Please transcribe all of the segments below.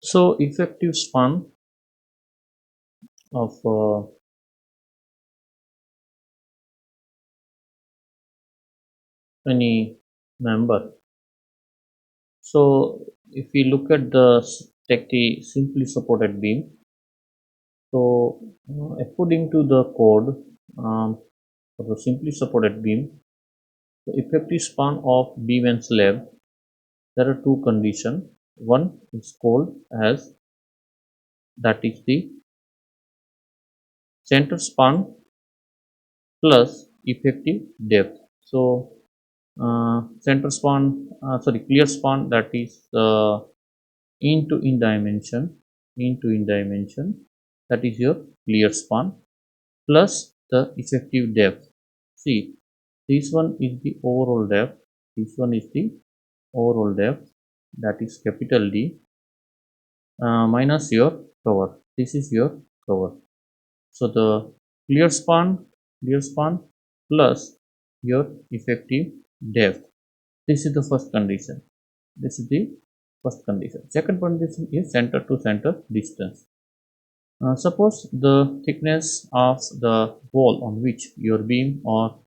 So effective span of any member. So if we look at take the simply supported beam. So according to the code for the simply supported beam, the effective span of beam and slab, there are two conditions. One is called as, that is the center span plus effective depth. So center span, clear span, that is into in dimension, that is your clear span, plus the effective depth. See, this one is the overall depth, this one is the overall depth, that is capital D, minus your cover, this is your cover. So the clear span, plus your effective depth, this is the first condition. This is the first condition. Second condition is center to center distance. Suppose the thickness of the wall on which your beam or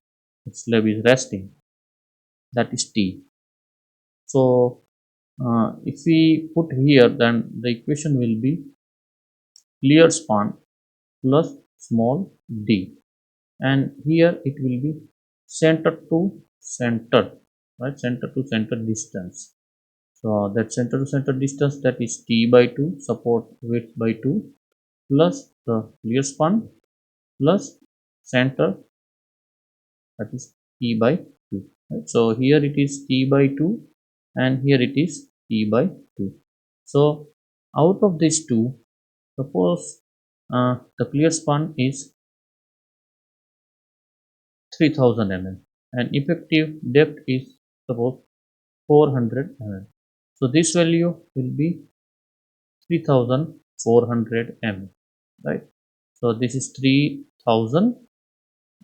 slab is resting, that is T. So if we put here, then the equation will be clear span plus small d, and here it will be center to center, right? Center to center distance. So that center to center distance, that is T by 2, support width by 2, plus the clear span plus center, that is T by 2, right? So here it is T by 2 and here it is T by 2. So out of these two, suppose the clear span is 3000 mm and effective depth is suppose 400 mm. So this value will be 3400 mm, right? So this is 3000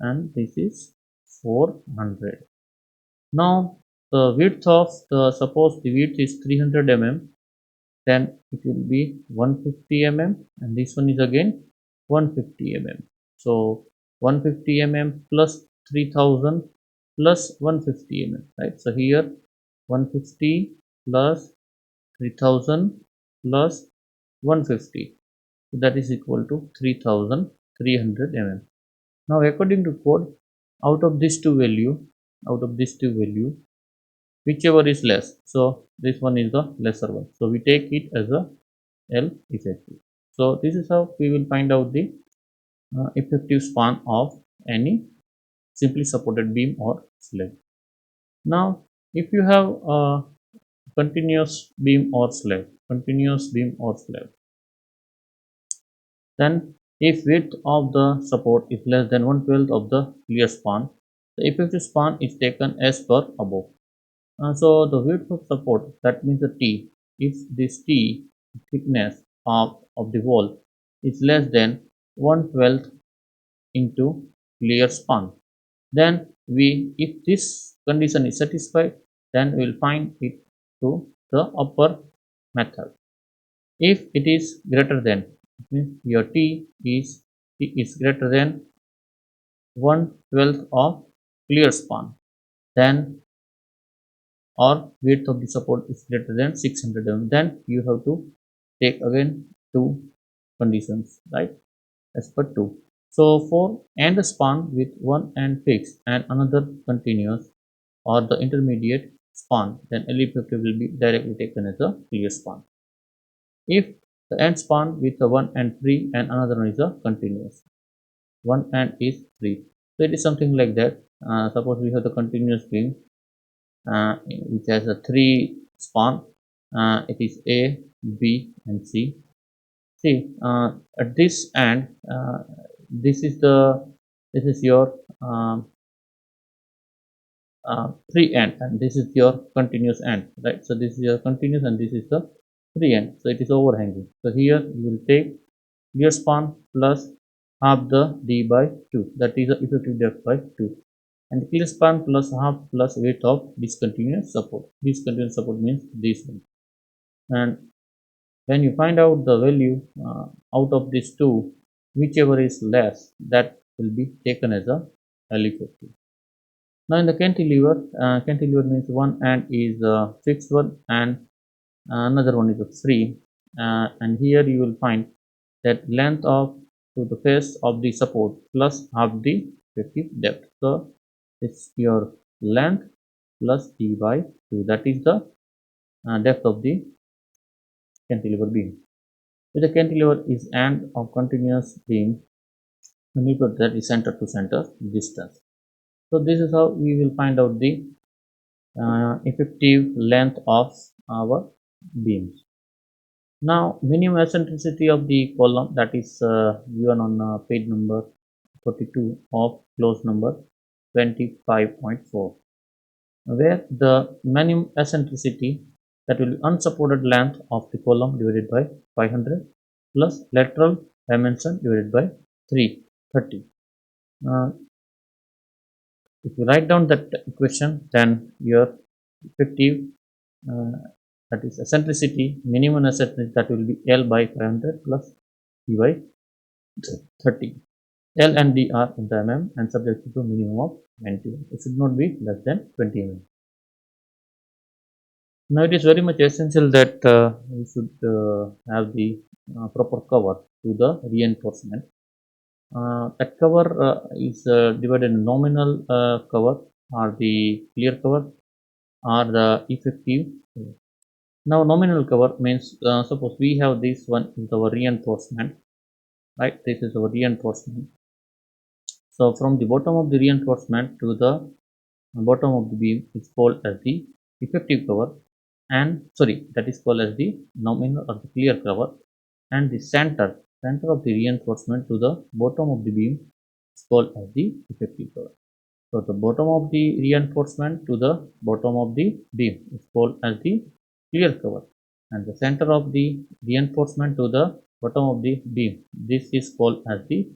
and this is 400. Now the width of the, suppose the width is 300 mm, then it will be 150 mm, and this one is again 150 mm. So 150 mm plus 3000 plus 150 mm, right? So here 150 plus 3000 plus 150, so that is equal to 3300 mm. Now according to code, out of these two value, whichever is less, so this one is the lesser one, so we take it as a L effective. So this is how we will find out the effective span of any simply supported beam or slab. Now if you have a continuous beam or slab, then if width of the support is less than 1/12 of the clear span, the effective span is taken as per above. So the width of support, that means the T, if this T thickness of the wall is less than 1/12 into clear span, then if this condition is satisfied, then we will find it to the upper method. If it is greater than, it means your T is greater than 1/12 of clear span, then or width of the support is greater than 600 mm, then you have to take again two conditions, right, as per 2. So for end span with one end fixed and another continuous or the intermediate span, then L effective will be directly taken as a clear span. If the end span with the one end free and another one is a continuous, one end is free, so it is something like that. Suppose we have the continuous beam which has a 3 span, it is A, B and C. See, at this end, this is the, this is your free end and this is your continuous end, right? So this is your continuous and this is the free end, so it is overhanging. So here you will take clear span plus half the D by 2, that is the effective depth by 2, and clear span plus half plus weight of discontinuous support. Discontinuous support means this one, and When you find out the value out of these two, whichever is less, that will be taken as a L effective. Now in the cantilever, cantilever means one end is a fixed one and another one is a free, and here you will find that length of to the face of the support plus half the effective depth. So it's your length plus d by 2, that is the depth of the cantilever beam. If the cantilever is end of continuous beam, we need to that is center to center distance. So this is how we will find out the effective length of our beams. Now minimum eccentricity of the column, that is given on page number 42 of clause number 25.4, where the minimum eccentricity, that will be unsupported length of the column divided by 500 plus lateral dimension divided by 330. If you write down that equation, then your effective uh, that is eccentricity, minimum eccentricity, that will be L by 500 plus D by 30. L and D are in the mm and subject to minimum of 20. It should not be less than 20 mm. Now it is very much essential that we should have the proper cover to the reinforcement. That cover is divided in nominal cover or the clear cover or the effective. Now nominal cover means suppose we have this one is our reinforcement, right? This is our reinforcement. So from the bottom of the reinforcement to the bottom of the beam is called as the effective cover, and sorry, that is called as the nominal or the clear cover, and the center of the reinforcement to the bottom of the beam is called as the effective cover. So the bottom of the reinforcement to the bottom of the beam is called as the clear cover, and the center of the reinforcement to the bottom of the beam, this is called as the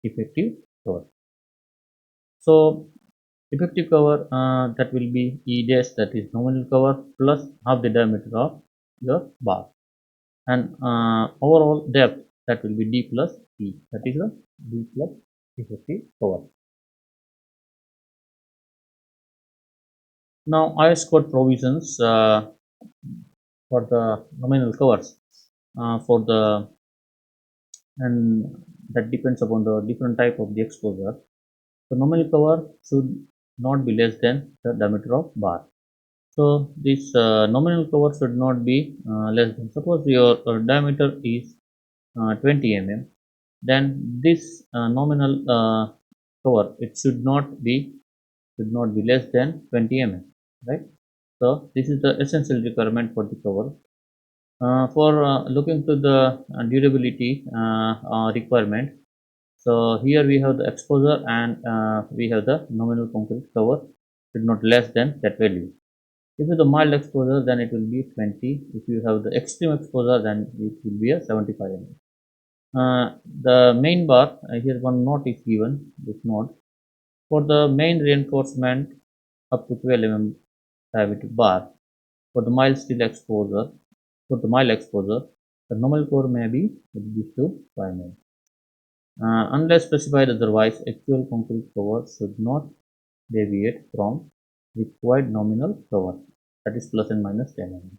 effective cover. So effective cover, that will be E dash, that is nominal cover, plus half the diameter of your bar, and overall depth, that will be D plus E, that is the D plus effective cover. Now IS code provisions for the nominal covers for the, and that depends upon the different type of the exposure. The nominal cover should not be less than the diameter of bar. So this nominal cover should not be less than, suppose your diameter is 20 mm, then this nominal cover, it should not be less than 20 mm, right? So this is the essential requirement for the cover. For looking to the durability requirement, so here we have the exposure and we have the nominal concrete cover should not less than that value. If it is a mild exposure, then it will be 20. If you have the extreme exposure, then it will be a 75 mm. The main bar, here one note is given, this note. For the main reinforcement up to 12 mm diameter bar, for the mild steel exposure, the nominal core may be reduced to 5 mm. Unless specified otherwise, actual concrete cover should not deviate from required nominal cover, that is plus and minus 10 mm.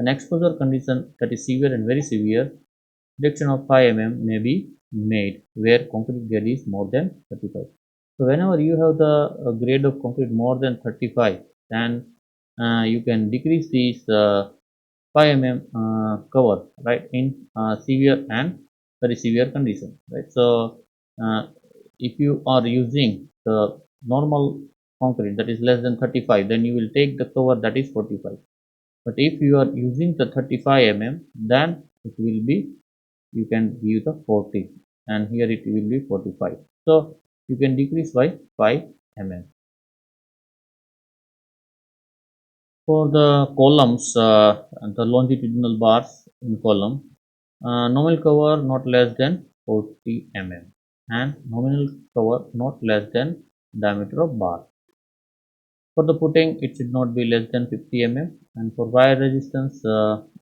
An exposure condition that is severe and very severe, reduction of 5 mm may be made where concrete grade is more than 35. So whenever you have the grade of concrete more than 35, then you can decrease these 5 mm cover, right, in severe and very severe condition, right? So uh, if you are using the normal concrete that is less than 35, then you will take the cover that is 45. But if you are using the 35 mm, then it will be, you can give the 40, and here it will be 45. So you can decrease by 5 mm. For the columns, the longitudinal bars in column, nominal cover not less than 40 mm and nominal cover not less than diameter of bar. For the footing, it should not be less than 50 mm and for wire resistance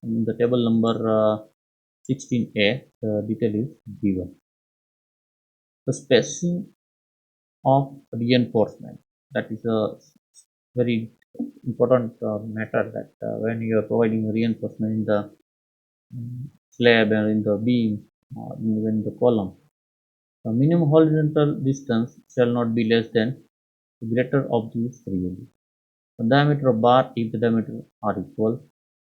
in the table number 16a, the detail is given. The spacing of reinforcement, that is a very important matter, that when you are providing reinforcement in the slab and in the beam or even the column, the minimum horizontal distance shall not be less than the greater of these three values. The diameter of bar if the diameter are equal,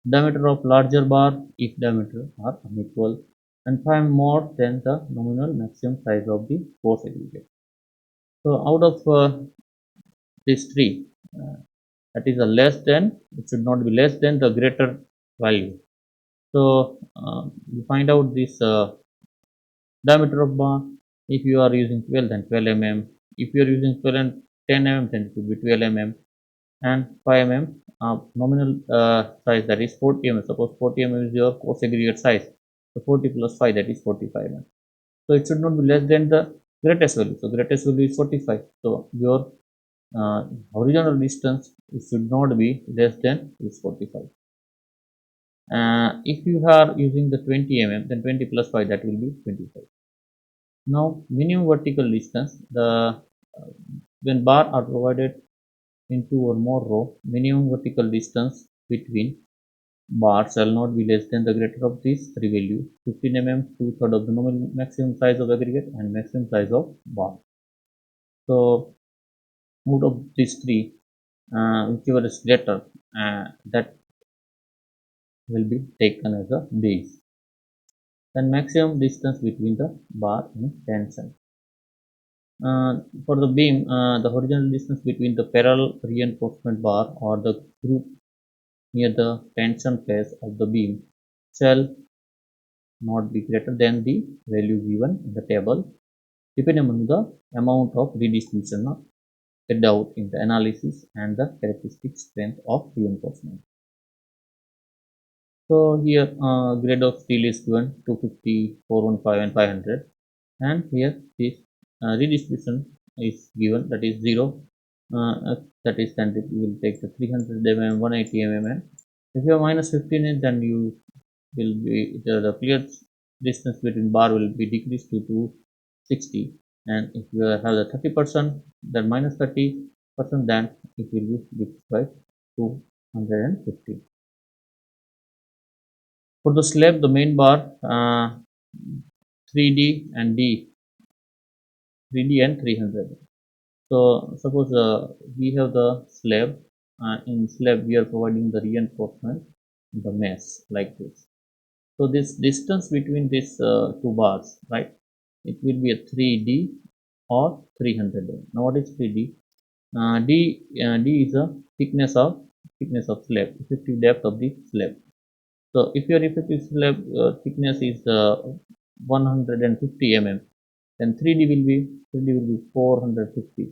diameter of larger bar if diameter are unequal, and 5 more than the nominal maximum size of the force aggregate. So out of these three, that is a less than, it should not be less than the greater value. So you find out this diameter of bar. If you are using 12, then 12 mm. If you are using 12 and 10 mm, then it will be 12 mm, and 5 mm nominal size, that is 40 mm. Suppose 40 mm is your coarse aggregate size, so 40 plus 5, that is 45 mm. So it should not be less than the greatest value. So greatest value is 45. So your horizontal distance, it should not be less than is 45. If you are using the 20 mm, then 20 plus 5, that will be 25. Now minimum vertical distance, the when bar are provided in two or more row, minimum vertical distance between bars shall not be less than the greater of these three values: 15 mm, 2/3 of the nominal maximum size of aggregate, and maximum size of bar. So out of these three, whichever is greater, that will be taken as a base. Then maximum distance between the bar in tension. For the beam, the horizontal distance between the parallel reinforcement bar or the group near the tension face of the beam shall not be greater than the value given in the table, depending on the amount of redistribution carried out in the analysis and the characteristic strength of reinforcement. So here grade of steel is given 250, 415 and 500, and here this redistribution is given, that is 0, that is, then you will take the 300 mm, 180 mm, and if you have minus 15, then you will be the clear distance between bar will be decreased to 260, and if you have the 30%, then minus 30%, then it will be decreased by 250. For the slab, the main bar 3D and D, 3D and 300. So suppose we have the slab, in slab we are providing the reinforcement, the mesh like this. So this distance between these two bars, right, it will be a 3D or 300. Now what is 3D? D is the thickness of slab, effective depth of the slab. So if your effective slab thickness is 150 mm, then 3D will be 450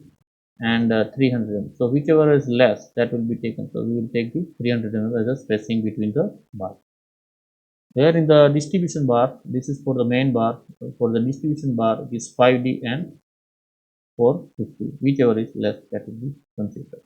and 300 mm. So whichever is less, that will be taken. So we will take the 300 mm as a spacing between the bars. Here in the distribution bar, this is for the main bar. For the distribution bar, it is 5D and 450. Whichever is less, that will be considered.